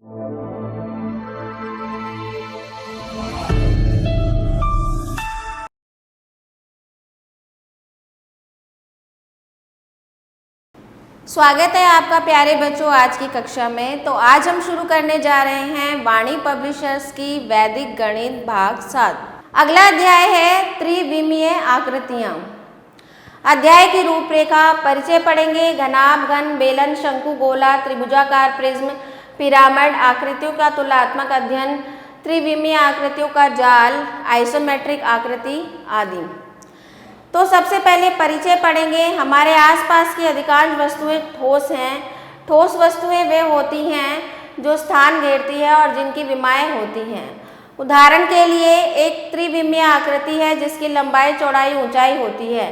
स्वागत है आपका प्यारे बच्चों आज की कक्षा में। तो आज हम शुरू करने जा रहे हैं वाणी पब्लिशर्स की वैदिक गणित भाग 7। अगला अध्याय है त्रिविमीय आकृतियाँ। अध्याय की रूपरेखा, परिचय पढ़ेंगे, घनाभ, घन, बेलन, शंकु, गोला, त्रिभुजाकार, प्रिज्म, पिरामिड, आकृतियों का तुलनात्मक अध्ययन, त्रिविमीय आकृतियों का जाल, आइसोमेट्रिक आकृति आदि। तो सबसे पहले परिचय पढ़ेंगे। हमारे आसपास की अधिकांश वस्तुएं ठोस हैं। ठोस वस्तुएं वे होती हैं जो स्थान घेरती है और जिनकी विमाएं होती हैं। उदाहरण के लिए एक त्रिविमीय आकृति है जिसकी लंबाई, चौड़ाई, ऊंचाई होती है।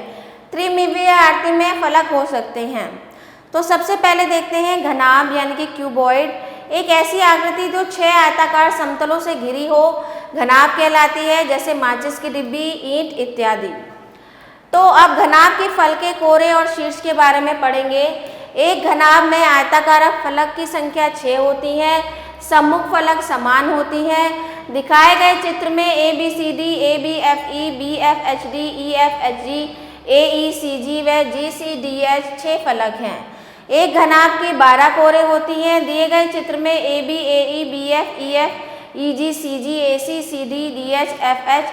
त्रिविमीय आकृति में फलक हो सकते हैं। तो सबसे पहले देखते हैं घनाभ यानी कि क्यूबॉइड, एक ऐसी आकृति जो 6 आयताकार समतलों से घिरी हो, घनाभ कहलाती है, जैसे माचिस की डिब्बी, ईंट इत्यादि। तो अब घनाभ के फलके, कोरे और शीर्ष के बारे में पढ़ेंगे। एक घनाभ में आयताकार फलक की संख्या 6 होती है। सम्मुख फलक समान होती है। दिखाए गए चित्र में ABCD, ABFE, BFHD, EFHG, AECG व GCDH 6 फलक हैं। एक घनाभ की 12 कोरे होती हैं। दिए गए चित्र में AB, AE, BF, EF, EG, CG, AC, CD, DH, FH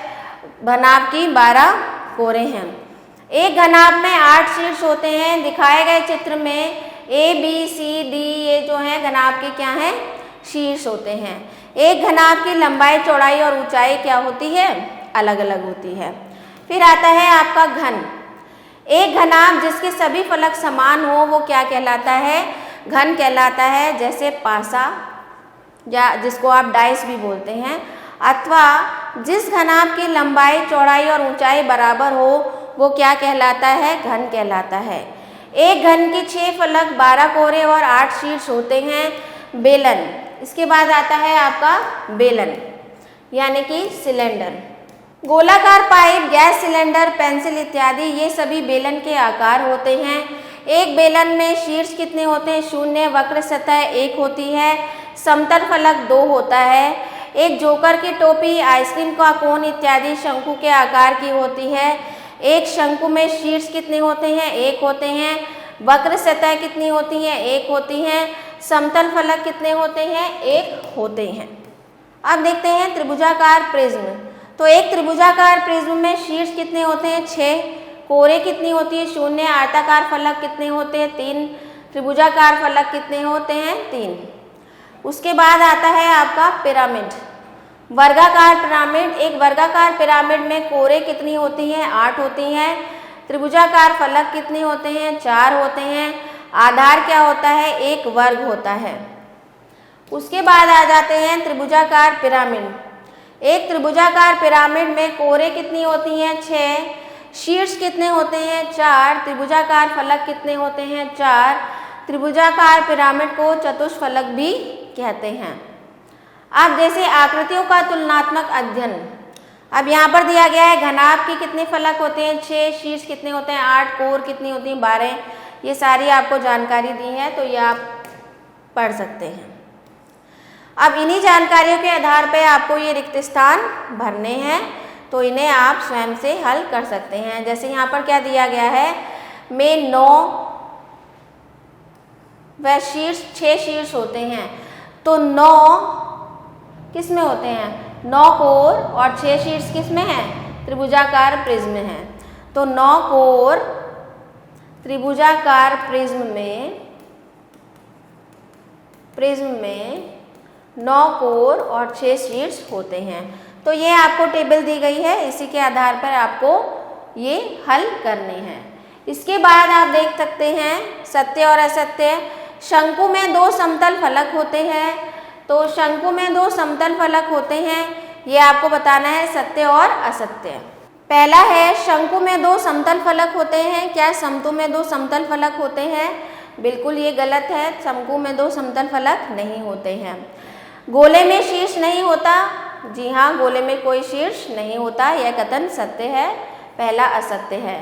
घनाभ की 12 कोरे हैं। एक घनाभ में 8 शीर्ष होते हैं। दिखाए गए चित्र में ABCD ये जो है घनाभ के क्या हैं, शीर्ष होते हैं। एक घनाभ की लंबाई, चौड़ाई और ऊंचाई क्या होती है, अलग अलग होती है। फिर आता है आपका घन। एक घनाभ जिसके सभी फलक समान हो वो क्या कहलाता है, घन कहलाता है, जैसे पासा या जिसको आप डाइस भी बोलते हैं। अथवा जिस घनाभ की लंबाई, चौड़ाई और ऊंचाई बराबर हो वो क्या कहलाता है, घन कहलाता है। एक घन की 6 फलक, 12 कोरे और 8 शीर्ष होते हैं। बेलन, इसके बाद आता है आपका बेलन यानी कि सिलेंडर। गोलाकार पाइप, गैस सिलेंडर, पेंसिल इत्यादि ये सभी बेलन के आकार होते हैं। एक बेलन में शीर्ष कितने होते हैं, 0, वक्र सतह 1 होती है, समतल फलक 2 होता है। एक जोकर की टोपी, आइसक्रीम का कोन इत्यादि शंकु के आकार की होती है। एक शंकु में शीर्ष कितने होते हैं, 1 होते हैं। वक्र सतह कितनी होती हैं, 1 होती हैं। समतल फलक कितने होते हैं, 1 होते हैं। अब देखते हैं त्रिभुजाकार प्रिज्म। तो एक त्रिभुजाकार प्रिज्म में शीर्ष कितने होते हैं, 6, कोरे कितनी होती है, 0, आयताकार फलक कितने होते हैं, 3, त्रिभुजाकार फलक कितने होते हैं, 3। उसके बाद आता है आपका पिरामिड, वर्गाकार पिरामिड। एक वर्गाकार पिरामिड में कोरे कितनी होती हैं, 8 होती हैं। त्रिभुजाकार फलक कितने होते हैं, 4 होते हैं। आधार क्या होता है, 1 वर्ग होता है। उसके बाद आ जाते हैं त्रिभुजाकार पिरामिड। एक त्रिभुजाकार पिरामिड में कोरे कितनी होती हैं, 6, शीर्ष कितने होते हैं, 4, त्रिभुजाकार फलक कितने होते हैं, 4। त्रिभुजाकार पिरामिड को चतुष्फलक भी कहते हैं। अब जैसे आकृतियों का तुलनात्मक अध्ययन, अब यहाँ पर दिया गया है घनाभ की कितने फलक होते हैं, 6, शीर्ष कितने होते हैं, 8, कोर कितनी होती हैं, 12। ये सारी आपको जानकारी दी है तो ये आप पढ़ सकते हैं। अब इन्हीं जानकारियों के आधार पर आपको ये रिक्त स्थान भरने हैं तो इन्हें आप स्वयं से हल कर सकते हैं। जैसे यहाँ पर क्या दिया गया है, में 9 व शीर्ष 6 शीर्ष होते हैं। तो 9 किस में होते हैं, 9 कोर और 6 शीर्ष किस में है, त्रिभुजाकार प्रिज्म है। तो 9 कोर त्रिभुजाकार प्रिज्म में 9 कोर और 6 शीर्ष होते हैं। तो ये आपको टेबल दी गई है, इसी के आधार पर आपको ये हल करने हैं। इसके बाद आप देख सकते हैं सत्य और असत्य। शंकु में 2 समतल फलक होते हैं। तो शंकु में 2 समतल फलक होते हैं, ये आपको बताना है सत्य और असत्य। पहला है शंकु में 2 समतल फलक होते हैं। क्या शंकु में 2 समतल फलक होते हैं, बिल्कुल ये गलत है, शंकु में 2 समतल फलक नहीं होते हैं। गोले में शीर्ष नहीं होता, जी हाँ, गोले में कोई शीर्ष नहीं होता, यह कथन सत्य है, पहला असत्य है।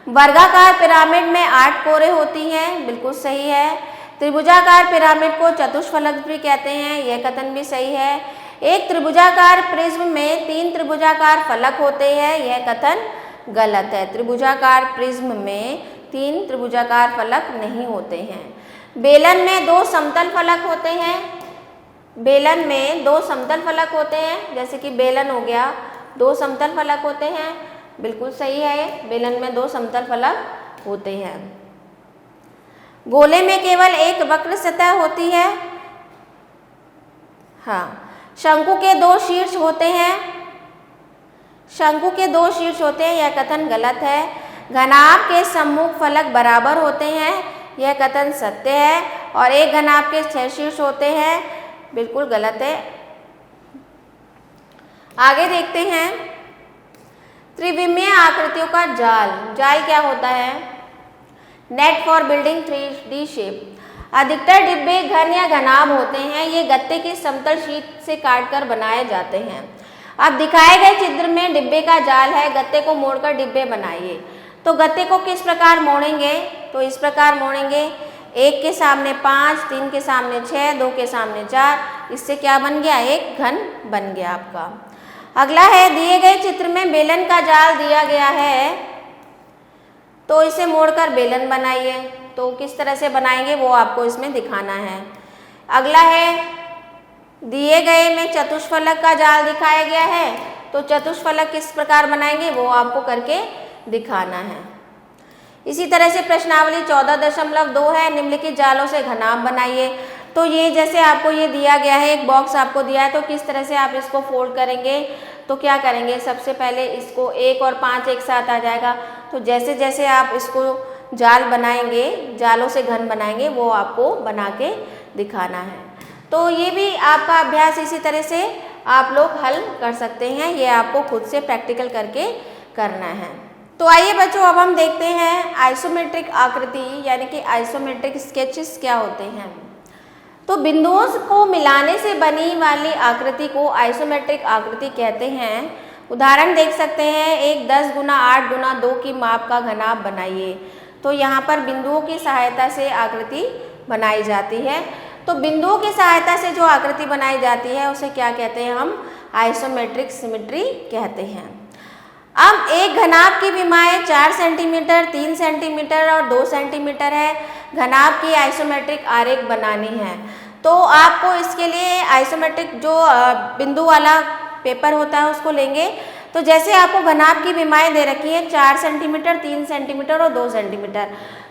वर्गाकार पिरामिड में 8 कोरे होती हैं, बिल्कुल सही है। त्रिभुजाकार पिरामिड को चतुष्फलक भी कहते हैं, यह कथन भी सही है। एक त्रिभुजाकार प्रिज्म में 3 त्रिभुजाकार फलक होते हैं, यह कथन गलत है। त्रिभुजाकार प्रिज्म में 3 त्रिभुजाकार फलक नहीं होते हैं। बेलन में 2 समतल फलक होते हैं, बेलन में 2 समतल फलक होते हैं, जैसे कि बेलन हो गया, 2 समतल फलक होते हैं, बिल्कुल सही है, बेलन में 2 समतल फलक होते हैं। गोले में केवल एक वक्र सतह होती है, हाँ। शंकु के 2 शीर्ष होते हैं, शंकु के 2 शीर्ष होते हैं, यह कथन गलत है। घनाभ के सम्मुख फलक बराबर होते हैं, यह कथन सत्य है। और एक घनाभ के 6 शीर्ष होते हैं, बिल्कुल गलत है। आगे देखते हैं, त्रिविमीय आकृतियों का जाल। जाल क्या होता है? Net for building 3D shape. अधिकतर डिब्बे घन या घनाभ होते हैं, ये गत्ते की समतल शीट से काटकर बनाए जाते हैं। अब दिखाए गए चित्र में डिब्बे का जाल है, गत्ते को मोड़कर डिब्बे बनाइए। तो गत्ते को किस प्रकार मोड़ेंगे? तो इस प्रकार मोड़ेंगे, 1 के सामने 5, 3 के सामने 6, 2 के सामने 4। इससे क्या बन गया? एक घन बन गया आपका। अगला है, दिए गए चित्र में बेलन का जाल दिया गया है, तो इसे मोड़कर बेलन बनाइए। तो किस तरह से बनाएंगे वो आपको इसमें दिखाना है। अगला है, दिए गए में चतुष्फलक का जाल दिखाया गया है, तो चतुष्फलक किस प्रकार बनाएंगे वो आपको करके दिखाना है। इसी तरह से प्रश्नावली 14.2 है, निम्नलिखित जालों से घनाभ बनाइए। तो ये जैसे आपको ये दिया गया है, एक बॉक्स आपको दिया है, तो किस तरह से आप इसको फोल्ड करेंगे? तो क्या करेंगे, सबसे पहले इसको 1 और 5 एक साथ आ जाएगा। तो जैसे जैसे आप इसको जाल बनाएंगे, जालों से घन बनाएंगे, वो आपको बना के दिखाना है। तो ये भी आपका अभ्यास इसी तरह से आप लोग हल कर सकते हैं, ये आपको खुद से प्रैक्टिकल करके करना है। तो आइए बच्चों, अब हम देखते हैं आइसोमेट्रिक आकृति यानी कि आइसोमेट्रिक स्केचेस क्या होते हैं। तो बिंदुओं को मिलाने से बनी वाली आकृति को आइसोमेट्रिक आकृति कहते हैं। उदाहरण देख सकते हैं, एक 10 × 8 × 2 की माप का घनाभ बनाइए। तो यहाँ पर बिंदुओं की सहायता से आकृति बनाई जाती है। तो बिंदुओं की सहायता से जो आकृति बनाई जाती है उसे क्या कहते हैं? हम आइसोमेट्रिक सिमेट्री कहते हैं। अब एक घनाभ की विमाएँ 4 सेंटीमीटर, 3 सेंटीमीटर और 2 सेंटीमीटर है। घनाभ की आइसोमेट्रिक आरेख बनानी है। तो आपको इसके लिए आइसोमेट्रिक जो बिंदु वाला पेपर होता है उसको लेंगे। तो जैसे आपको घनाभ की विमाएँ दे रखी है 4 सेंटीमीटर, 3 सेंटीमीटर और 2 सेंटीमीटर,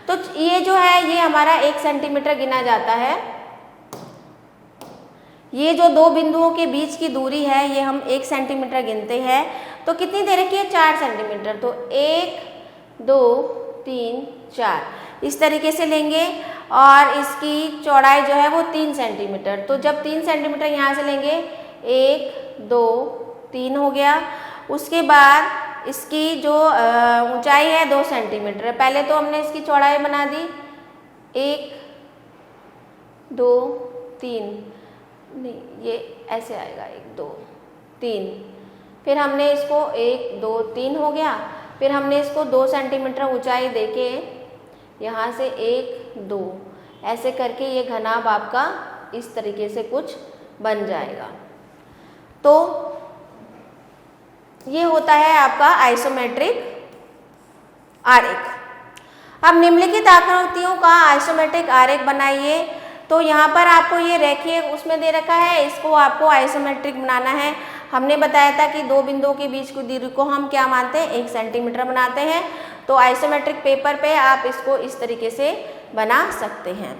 तो ये जो है ये हमारा 1 सेंटीमीटर गिना जाता है। ये जो 2 बिंदुओं के बीच की दूरी है ये हम 1 सेंटीमीटर गिनते हैं। तो कितनी दे रखी है? 4 सेंटीमीटर। तो 1, 2, 3, 4 इस तरीके से लेंगे। और इसकी चौड़ाई जो है वो 3 सेंटीमीटर। तो जब 3 सेंटीमीटर यहाँ से लेंगे, 1, 2, 3 हो गया। उसके बाद इसकी जो ऊंचाई है 2 सेंटीमीटर। पहले तो हमने इसकी चौड़ाई बना दी, 1, 2, 3, नहीं ये ऐसे आएगा, 1, 2, 3। फिर हमने इसको 1, 2, 3 हो गया। फिर हमने इसको 2 सेंटीमीटर ऊंचाई देके यहाँ से 1, 2 ऐसे करके ये घनाभ आपका इस तरीके से कुछ बन जाएगा। तो ये होता है आपका आइसोमेट्रिक आरेख। अब निम्नलिखित आकृतियों का आइसोमेट्रिक आरेख बनाइए। तो यहाँ पर आपको ये रेखीय उसमें दे रखा है, इसको आपको आइसोमेट्रिक बनाना है। हमने बताया था कि 2 बिंदुओं के बीच की दूरी को हम क्या मानते हैं? 1 सेंटीमीटर बनाते हैं। तो आइसोमेट्रिक पेपर पे आप इसको इस तरीके से बना सकते हैं।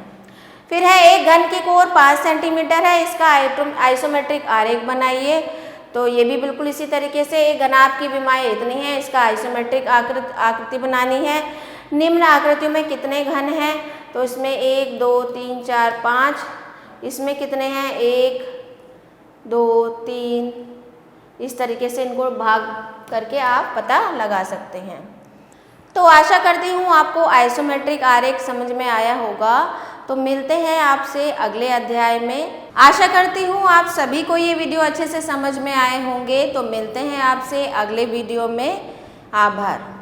फिर है, एक घन की कोर 5 सेंटीमीटर है, इसका आइसोमेट्रिक आरेख बनाइए। तो ये भी बिल्कुल इसी तरीके से एक घनाभ की विमाएँ इतनी है, इसका आइसोमेट्रिक आकृति बनानी है। निम्न आकृतियों में कितने घन हैं? तो इसमें 1, 2, 3, 4, 5। इसमें कितने हैं? 1, 2, 3। इस तरीके से इनको भाग करके आप पता लगा सकते हैं। तो आशा करती हूँ आपको आइसोमेट्रिक आरेख समझ में आया होगा। तो मिलते हैं आपसे अगले अध्याय में। आशा करती हूँ आप सभी को ये वीडियो अच्छे से समझ में आए होंगे। तो मिलते हैं आपसे अगले वीडियो में। आभार।